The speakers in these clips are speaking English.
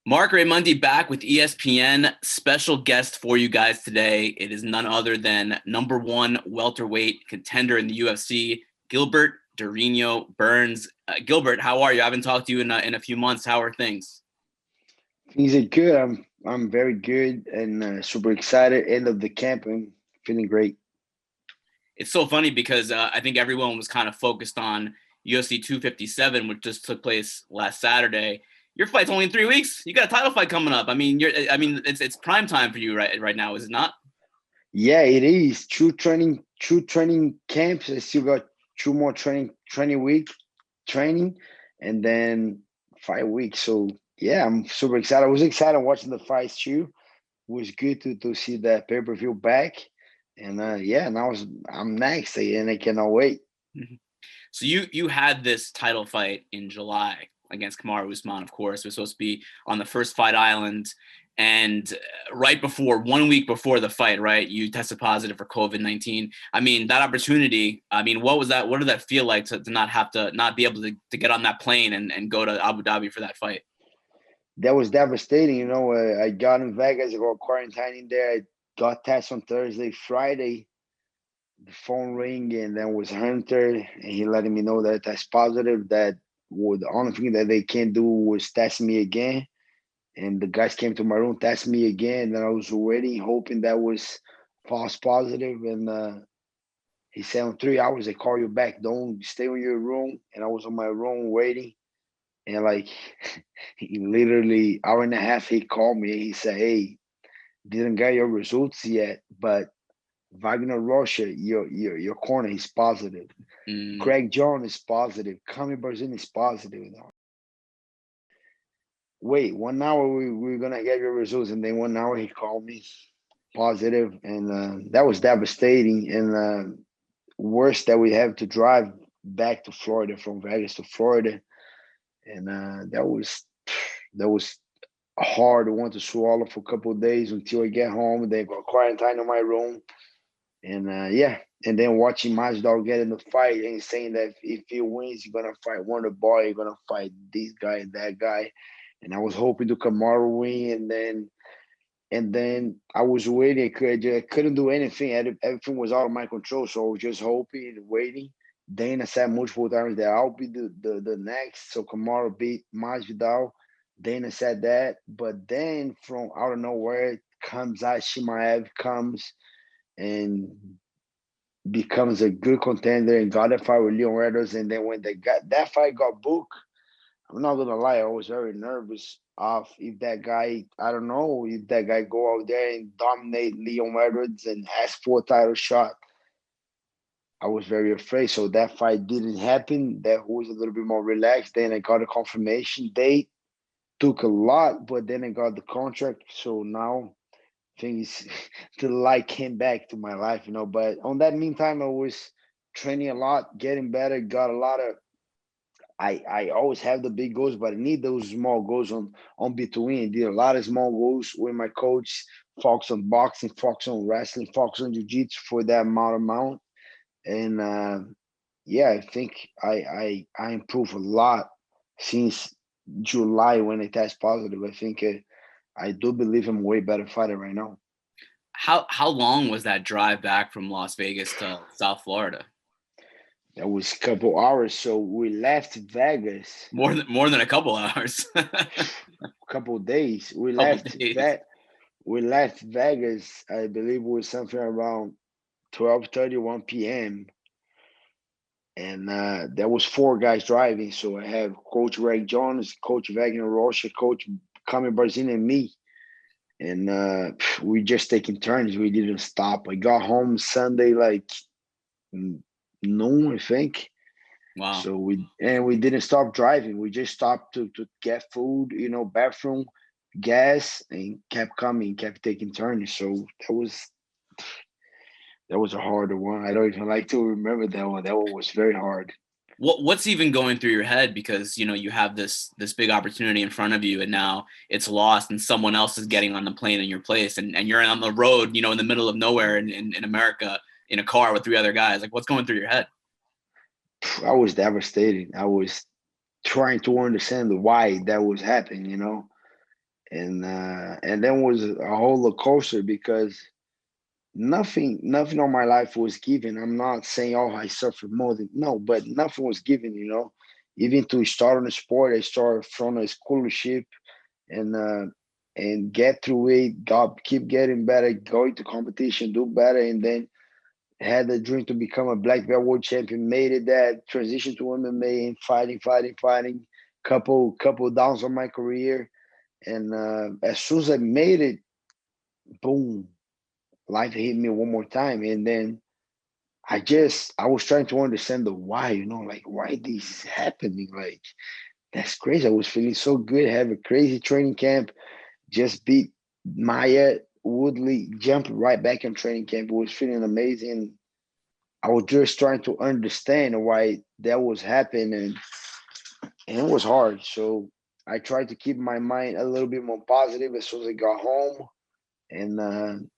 Marc Raimondi back with ESPN. Special guest for you guys today. It is none other than number one welterweight contender in the UFC, Gilbert Burns. Gilbert, how are you? I haven't talked to you in a few months. How are things? Things are good. I'm very good and super excited. End of the camp and feeling great. It's so funny because I think everyone was kind of focused on UFC 257, which just took place last Saturday. Your fight's only in 3 weeks. You got a title fight coming up. It's prime time for you right now, is it not? Yeah, it is. True training camps. I still got two more training week training, and then 5 weeks. So yeah, I'm super excited. I was excited watching the fights too. It was good to see that pay-per-view back. And yeah, I'm next and I cannot wait. Mhm. So you had this title fight in July against Kamaru Usman, of course. It was supposed to be on the first fight island. And right before, 1 week before the fight, right, you tested positive for COVID-19. I mean, that opportunity, what was that? What did that feel like to not have to, not be able to get on that plane and go to Abu Dhabi for that fight? That was devastating. I got in Vegas, I got quarantining there. I got tested on Thursday, Friday. The phone ring, and then was Hunter, and he letting me know that I test positive. That the only thing that they can do was test me again. And the guys came to my room, test me again. And I was waiting, hoping that was false positive. And he said, in 3 hours, they call you back. Don't stay in your room. And I was in my room waiting. And like, he literally hour and a half, he called me. He said, hey, didn't get your results yet, but Wagner Rocha, your corner is positive. Mm. Greg Jones is positive. Kami Barzin is positive. Wait, 1 hour we're gonna get your results, and then 1 hour he called me positive, and that was devastating. And worse that we have to drive back to Florida from Vegas to Florida, and that was a hard one to swallow for a couple of days until I get home. They got quarantine in my room. And yeah, and then watching Masvidal get in the fight and saying that if he wins, you're gonna fight Wonder Boy, you're gonna fight this guy and that guy. And I was hoping to Kamaru win, and then I was waiting. I couldn't do anything. Everything was out of my control, so I was just hoping and waiting. Dana said multiple times that I'll be the next. So Kamaru beat Masvidal. Dana said that, but then from out of nowhere comes Shimaev comes and becomes a good contender and got a fight with Leon Edwards. And then when they got that fight got booked, I'm not gonna lie, I was very nervous of if that guy, I don't know, if that guy go out there and dominate Leon Edwards and ask for a title shot. I was very afraid. So that fight didn't happen. That was a little bit more relaxed. Then I got a confirmation date. Took a lot, but then I got the contract. So now things the light came back to my life. But on that meantime, I was training a lot, getting better, got a lot of I always have the big goals, but I need those small goals on between. I did a lot of small goals with my coach, focus on boxing, focus on wrestling, focus on jiu-jitsu for that amount. And yeah, I think I improved a lot since July when I test positive. I think I do believe I'm a way better fighter right now. How long was that drive back from Las Vegas to South Florida? That was a couple hours. So we left Vegas More than a couple hours. a couple days. We Couple left days. that we left Vegas. I believe it was something around 12:31 p.m. And there was four guys driving. So I have Coach Greg Jones, Coach Wagner Rocha, Coach Kami Barzin, and me. And we just taking turns. We didn't stop. I got home Sunday like noon, I think. Wow. So we didn't stop driving. We just stopped to get food, bathroom, gas, and kept coming, kept taking turns. So that was a harder one. I don't even like to remember that one. That one was very hard. What's even going through your head, because you have this big opportunity in front of you, and now it's lost and someone else is getting on the plane in your place, and you're on the road, in the middle of nowhere in America, in a car with three other guys. Like, what's going through your head? I was devastated. I was trying to understand why that was happening. and then was a roller coaster because nothing on my life was given. I'm not saying, oh, I suffered more than no, but nothing was given. Even to start on a sport, I started from a scholarship and get through it, keep getting better, go into competition, do better, and then had a dream to become a black belt world champion. Made it that transition to MMA and fighting. Couple downs on my career, and as soon as I made it, boom, life hit me one more time, and then I was trying to understand the why, like why this is happening. Like that's crazy. I was feeling so good, have a crazy training camp, just beat Maya Woodley, jumped right back in training camp. It was feeling amazing. I was just trying to understand why that was happening, and it was hard. So I tried to keep my mind a little bit more positive as soon as I got home, and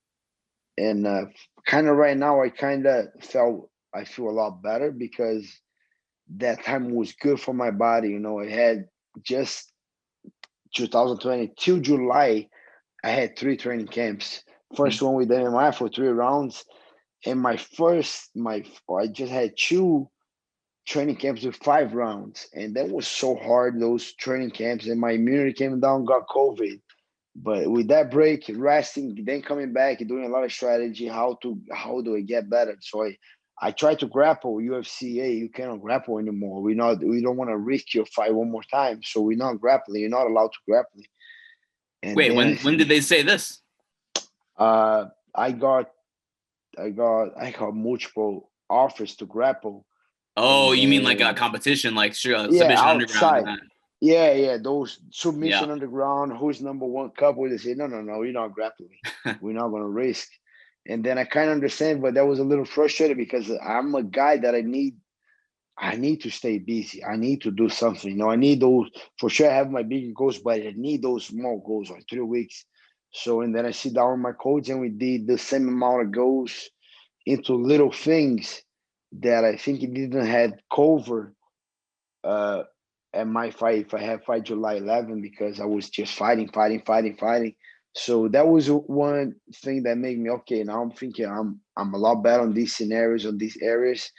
kind of right now I feel a lot better because that time was good for my body. I had just 2020 till July. I had three training camps. First one with MMA for 3 rounds, and I just had two training camps with 5 rounds, and that was so hard. Those training camps, and my immunity came down, got COVID. But with that break, resting, then coming back, doing a lot of strategy, how do I get better? So I try to grapple UFC. Hey, you cannot grapple anymore. We don't want to risk your fight one more time. So we're not grappling. You're not allowed to grapple. And Wait, then when did they say this? uh I got I got multiple offers to grapple. Oh, And you mean like a then competition, like sure, yeah, submission underground and outside. that? Yeah, those Yeah. submission underground, who's number one couple, they say, no, we're not grappling. We're not gonna risk. And then I kind of understand, but that was a little frustrated because I'm a guy that I need to stay busy. I need to do something. I need those for sure. I have my big goals, but I need those small goals like 3 weeks. So and then I sit down with my coach and we did the same amount of goals into little things that I think it didn't have cover uh, at my fight if I had fight July 11 because I was just fighting. So that was one thing that made me okay. Now I'm thinking I'm a lot better on these scenarios, on these areas,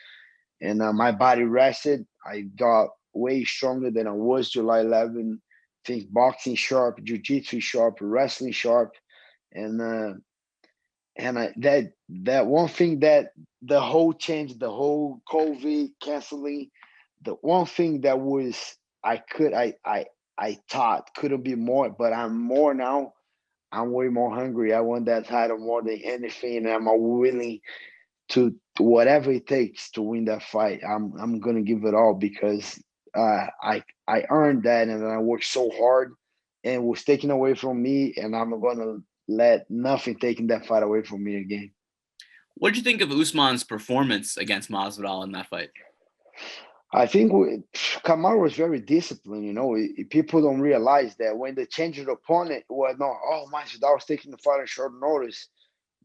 and my body rested. I got way stronger than I was July 11. Think boxing sharp, jiu-jitsu sharp, wrestling sharp, and that one thing that the whole change, the whole COVID canceling, the one thing that was I thought couldn't be more, but I'm more now. I'm way more hungry. I want that title more than anything, and I'm willing to whatever it takes to win that fight. I'm gonna give it all because I earned that, and I worked so hard, and it was taken away from me, and I'm not gonna let nothing taking that fight away from me again. What did you think of Usman's performance against Masvidal in that fight? I think Kamaru was very disciplined. People don't realize that when they changed the opponent, well, no, oh, Masvidal was taking the fight on short notice.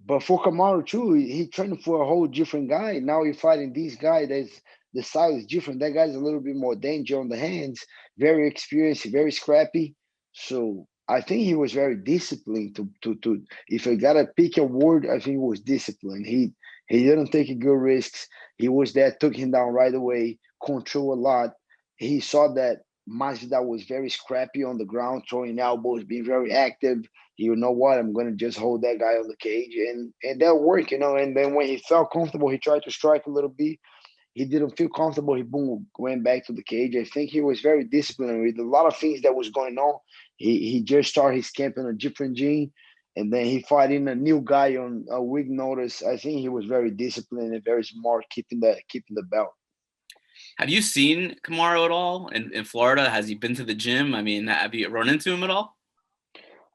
But for Kamaru too, he trained for a whole different guy. Now he's fighting this guy that's the style is different. That guy's a little bit more danger on the hands, very experienced, very scrappy. So I think he was very disciplined to if I gotta pick a word, I think it was disciplined. He didn't take good risks. He was there, took him down right away, control a lot. He saw that Masvidal was very scrappy on the ground, throwing elbows, being very active. You know what? I'm gonna just hold that guy on the cage, and that worked. And then when he felt comfortable, he tried to strike a little bit. He didn't feel comfortable. He boom went back to the cage. I think he was very disciplined with a lot of things that was going on. He just started his camp in a different gene, and then he fought in a new guy on a week notice. I think he was very disciplined and very smart, keeping the belt. Have you seen Kamaru at all in Florida? Has he been to the gym? I mean, have you run into him at all?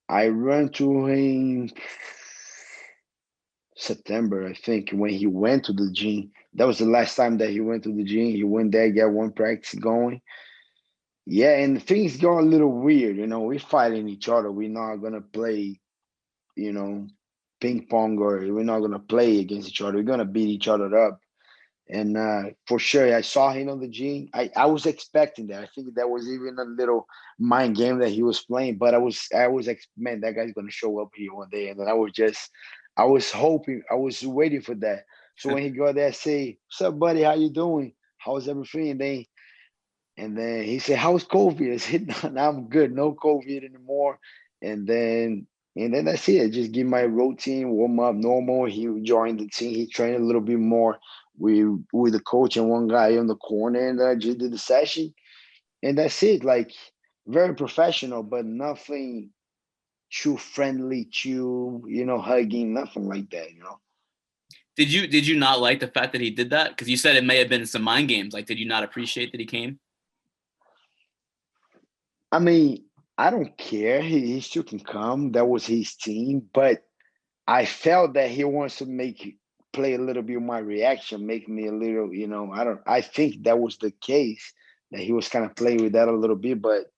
I ran to him September, I think, when he went to the gym. That was the last time that he went to the gym. He went there, got one practice going. Yeah, and things got a little weird. We're fighting each other. We're not gonna play, you know, ping pong, or we're not gonna play against each other. We're gonna beat each other up. And for sure, I saw him on the gym. I was expecting that. I think that was even a little mind game that he was playing. But man, that guy's gonna show up here one day. And then I was hoping, I was waiting for that. So when he got there, I say, "What's up, buddy? How you doing? How's everything?" And then he said, "How's COVID?" I said, "No, I'm good. No COVID anymore." And then that's it. I just give my routine, warm up normal. He joined the team. He trained a little bit more with the coach and one guy on the corner, and I just did the session. And that's it. Like very professional, but nothing too friendly, too, hugging, nothing like that. Did you not like the fact that he did that? Because you said it may have been some mind games. Like, did you not appreciate that he came? I mean, I don't care. He still can come. That was his team, but I felt that he wants to play a little bit of my reaction, make me a little, I think that was the case, that he was kind of playing with that a little bit, but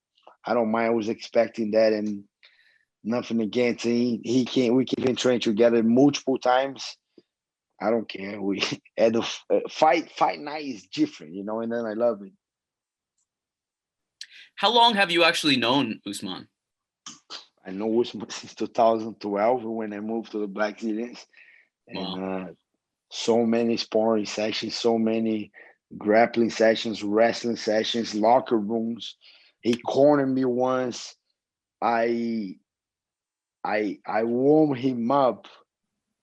I don't mind. I was expecting that, and nothing against him. He can We can train together multiple times. I don't care. We at the fight night is different, and then I love it. How long have you actually known Usman? I know Usman since 2012 when I moved to the Black Zillions, and Wow. so many sparring sessions, so many grappling sessions, wrestling sessions, locker rooms. He cornered me once. I warmed him up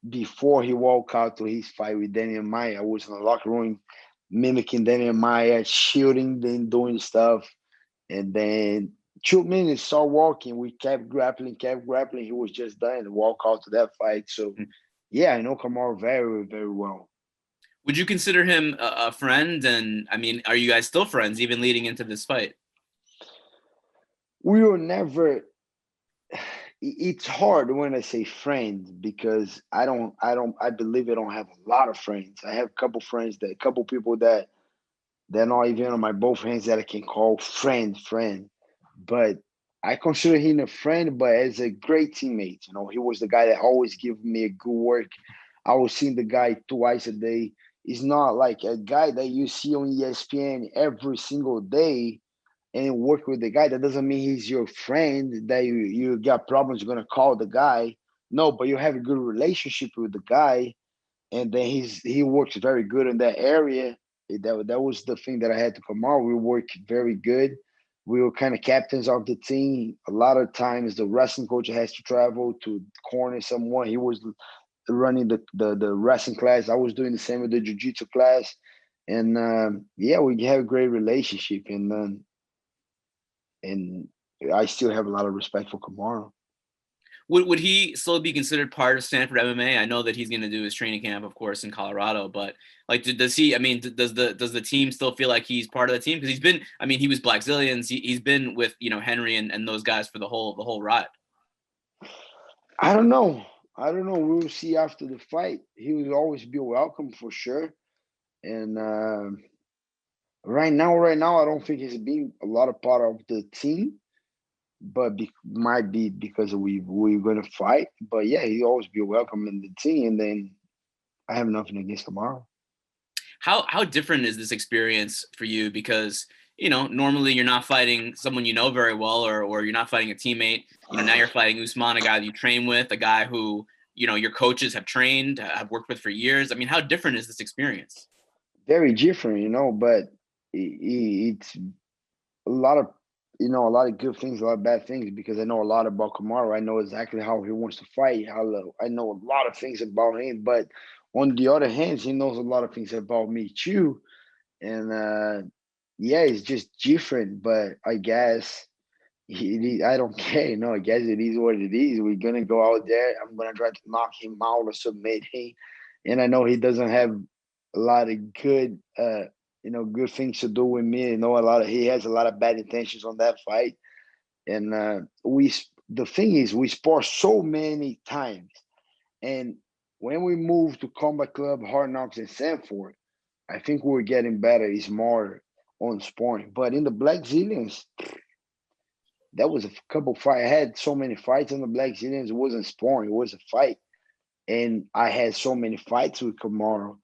before he walked out to his fight with Daniel Maya. I was in the locker room mimicking Daniel Maya, shooting, then doing stuff. And then 2 minutes, start walking. We kept grappling, kept grappling. He was just done and walk out to that fight. So, yeah, I know Kamaru very, very well. Would you consider him a friend? And I mean, are you guys still friends even leading into this fight? We were never. It's hard when I say friend because I believe I don't have a lot of friends. I have a couple friends, a couple people that they're not even on my both hands that I can call friend. But I consider him a friend, but as a great teammate. He was the guy that always gave me a good work. I was seeing the guy twice a day. He's not like a guy that you see on ESPN every single day and work with the guy. That doesn't mean he's your friend, that you got problems, you're gonna call the guy. No, but you have a good relationship with the guy, and then he works very good in that area. That was the thing that I had to come out. We work very good. We were kind of captains of the team. A lot of times the wrestling coach has to travel to corner someone. He was running the wrestling class. I was doing the same with the jiu-jitsu class. And yeah, we have a great relationship. And I still have a lot of respect for Kamaru. Would he still be considered part of Stanford MMA? I know that he's going to do his training camp, of course, in Colorado. But like, does he? I mean, does the team still feel like he's part of the team? Because he's been. I mean, he was Black Zillions. He's been with Henry and those guys for the whole ride. I don't know. I don't know. We'll see after the fight. He will always be welcome for sure. And right now, I don't think he's being a lot of part of the team, but might be because we're gonna fight. But yeah, he always be welcome in the team. And then I have nothing against tomorrow. How different is this experience for you? Because normally you're not fighting someone you know very well, or you're not fighting a teammate. Now you're fighting Usman, a guy that you train with, a guy who your coaches have trained, have worked with for years. I mean, how different is this experience? Very different, but it's a lot of a lot of good things, a lot of bad things because I know a lot about Kamaru. I know exactly how he wants to fight. I know a lot of things about him, but on the other hand, he knows a lot of things about me too. And yeah, it's just different. But I guess I don't care. I guess it is what it is. We're gonna go out there. I'm gonna try to knock him out or submit him. And I know he doesn't have a lot of good good things to do with me. He has a lot of bad intentions on that fight. And the thing is, we spar so many times. And when we moved to Combat Club, Hard Knocks, and Sanford, I think we're getting better. It's more on sparring. But in the Black Zillions, that was a couple fight. I had so many fights in the Black Zillions. It wasn't sparring. It was a fight. And I had so many fights with Kamaru.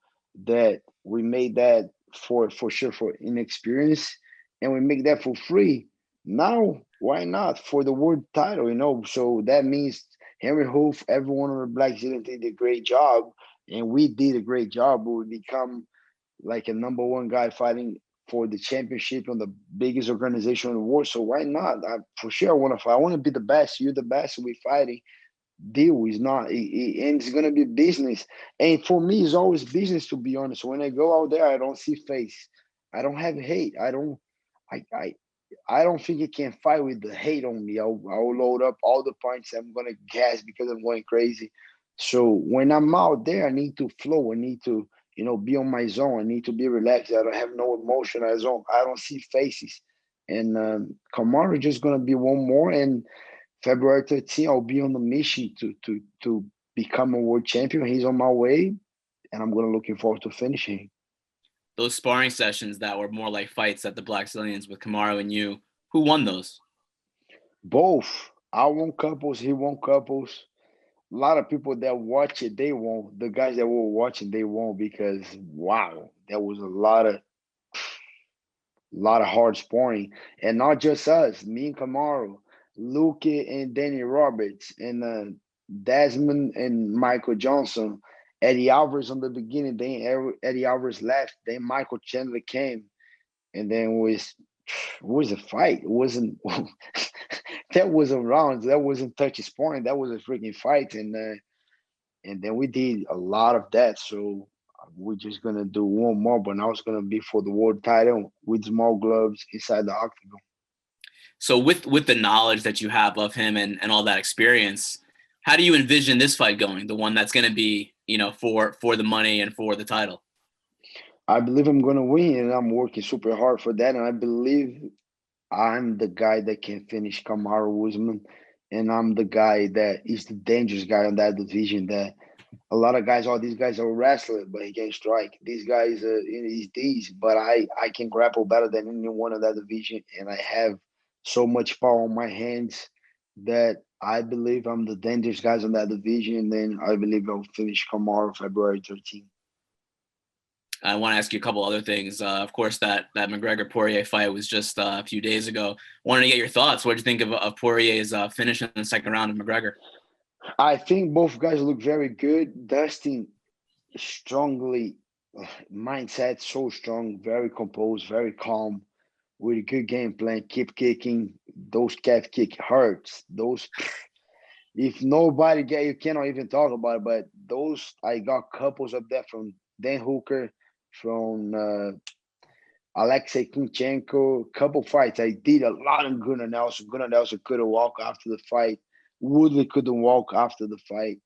that we made that for sure for inexperience, and we make that for free. Now, why not for the world title? So that means Henry Hoof, everyone on the Black Zealand did a great job, and we did a great job. We become like a number one guy fighting for the championship on the biggest organization in the world. So why not? For sure, I want to fight. I want to be the best. You're the best. We fighting. Deal is not, and it's gonna be business. And for me, it's always business. To be honest, when I go out there, I don't see face. I don't have hate. I don't. I don't think you can fight with the hate on me. I'll load up all the points. I'm gonna gas because I'm going crazy. So when I'm out there, I need to flow. I need to, be on my zone. I need to be relaxed. I don't have no emotion. I don't see faces. And Kamaru just gonna be one more. And February 13th, I'll be on the mission to become a world champion. He's on my way, and I'm gonna looking forward to finishing. Those sparring sessions that were more like fights at the Black Zillions with Kamaru and you, who won those? Both. I won couples, he won couples. A lot of people that watch it, they won. The guys that were watching, they won because wow, there was a lot of hard sparring, and not just us. Me and Kamaru, Luke and Danny Roberts, and Desmond and Michael Johnson. Eddie Alvarez on the beginning, then Eddie Alvarez left. Then Michael Chandler came, and then was a fight. It wasn't that wasn't rounds. That wasn't touchy sparring. That was a freaking fight, and then we did a lot of that. So we're just gonna do one more, but now it's gonna be for the world title with small gloves inside the octagon. So with the knowledge that you have of him and all that experience, how do you envision this fight going? The one that's going to be, for the money and for the title. I believe I'm gonna win, and I'm working super hard for that. And I believe I'm the guy that can finish Kamaru Usman, and I'm the guy that is the dangerous guy on that division. That a lot of guys, all these guys are wrestlers, but he can strike. These guys, he's these, but I can grapple better than anyone in that division, and I have so much power on my hands that I believe I'm the dangerous guys on that division. And then I believe I'll finish Kamaru February 13th. I want to ask you a couple other things. Of course, that McGregor Poirier fight was just a few days ago. Wanted to get your thoughts. What did you think of Poirier's finish in the second round of McGregor? I think both guys look very good. Dustin strongly mindset so strong, very composed, very calm, with a good game plan. Keep kicking. Those calf kick hurts. Those if nobody get you cannot even talk about it. But those I got couples up there from Dan Hooker, from Alexei Kunchenko, couple fights. I did a lot of Gunnar Nelson. Gunnar Nelson couldn't walk after the fight. Woodley couldn't walk after the fight.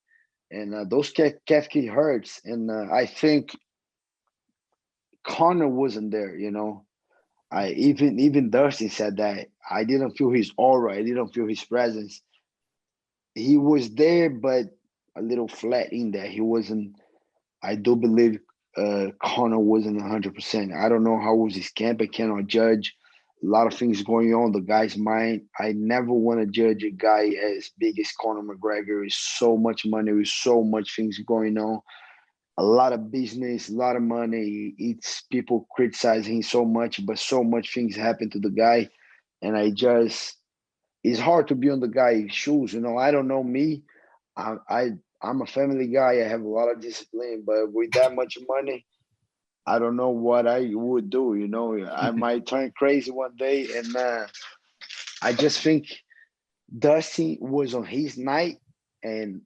And those calf kick hurts. And I think Conor wasn't there, I even Dustin said that I didn't feel his aura, I didn't feel his presence. He was there, but a little flat in there. He wasn't. I do believe Conor wasn't 100%. I don't know how was his camp. I cannot judge. A lot of things going on the guy's mind. I never want to judge a guy as big as Conor McGregor. Is so much money, with so much things going on, a lot of business, a lot of money. It's people criticizing so much, but so much things happen to the guy. And it's hard to be on the guy's shoes. I don't know me. I'm a family guy. I have a lot of discipline, but with that much money, I don't know what I would do. I might turn crazy one day. And I just think Dusty was on his night, and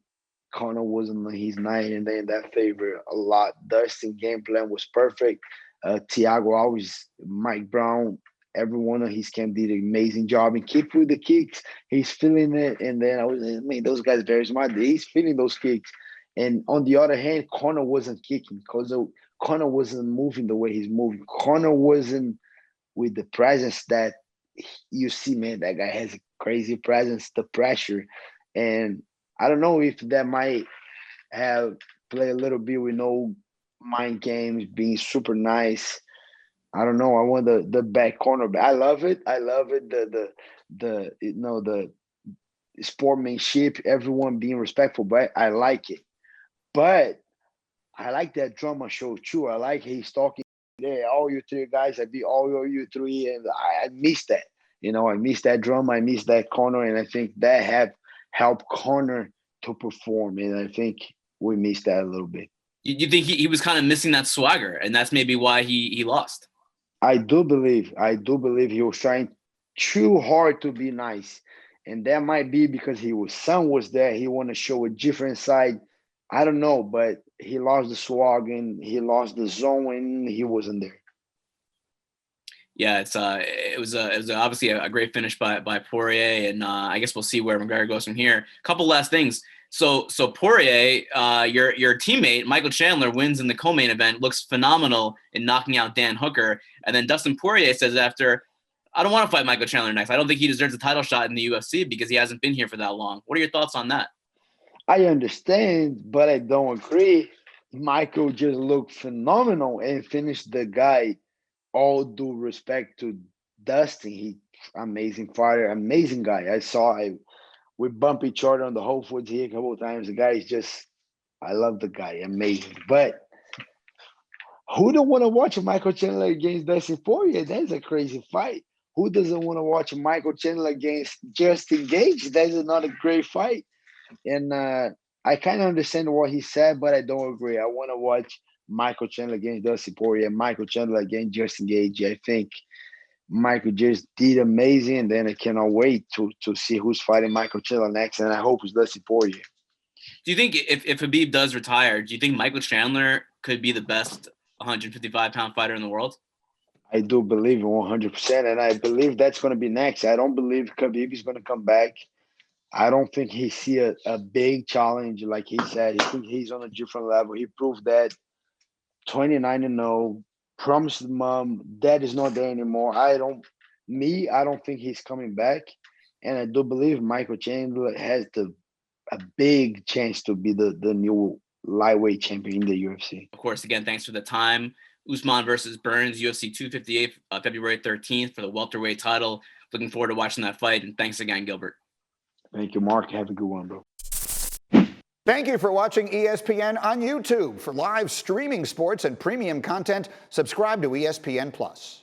Conor wasn't on his night, and then that favored a lot. Dustin game plan was perfect. Thiago always, Mike Brown, everyone on his camp did an amazing job and keep with the kicks. He's feeling it, and then I mean, those guys very smart. He's feeling those kicks. And on the other hand, Conor wasn't kicking because Conor wasn't moving the way he's moving. Conor wasn't with the presence that you see, man. That guy has a crazy presence, the pressure, and I don't know if that might have played a little bit with no mind games, being super nice. I don't know. I want the back corner. I love it. I love it. The sportsmanship, everyone being respectful, but I like it. But I like that drama show too. I like he's talking there. All you three guys, I beat all you three, and I miss that. I miss that drama. I miss that Conor, and I think that have helped Conor to perform. And I think we missed that a little bit. You think he was kind of missing that swagger, and that's maybe why he lost? I do believe he was trying too hard to be nice, and that might be because his son was there. He want to show a different side. I don't know, but he lost the swag and he lost the zone, and he wasn't there. Yeah, it was obviously a great finish by Poirier, and I guess we'll see where McGregor goes from here. Couple last things. So Poirier, your teammate Michael Chandler wins in the co-main event, looks phenomenal in knocking out Dan Hooker, and then Dustin Poirier says after, I don't want to fight Michael Chandler next. I don't think he deserves a title shot in the UFC because he hasn't been here for that long. What are your thoughts on that? I understand, but I don't agree. Michael just looked phenomenal and finished the guy. All due respect to Dustin, he amazing fighter, amazing guy. We bump each other on the Whole Foods here a couple of times. The guy is just, I love the guy, amazing. But who don't want to watch Michael Chandler against Dustin Poirier? That's a crazy fight. Who doesn't want to watch Michael Chandler against Justin Gage? That's another great fight. And I kind of understand what he said, but I don't agree. I want to watch Michael Chandler against Dustin Poirier, Michael Chandler against Justin Gage. I think Michael just did amazing, and then I cannot wait to see who's fighting Michael Chandler next, and I hope it's Dustin Poirier. Do you think if Khabib does retire, do you think Michael Chandler could be the best 155-pound fighter in the world? I do believe 100%, and I believe that's going to be next. I don't believe Khabib is going to come back. I don't think he see a big challenge, like he said. He think he's on a different level. He proved that 29-0, promised mom, dad is not there anymore. I don't think he's coming back. And I do believe Michael Chandler has a big chance to be the new lightweight champion in the UFC. Of course, again, thanks for the time. Usman versus Burns, UFC 258, February 13th for the welterweight title. Looking forward to watching that fight. And thanks again, Gilbert. Thank you, Marc. Have a good one, bro. Thank you for watching ESPN on YouTube. For live streaming sports and premium content, subscribe to ESPN+.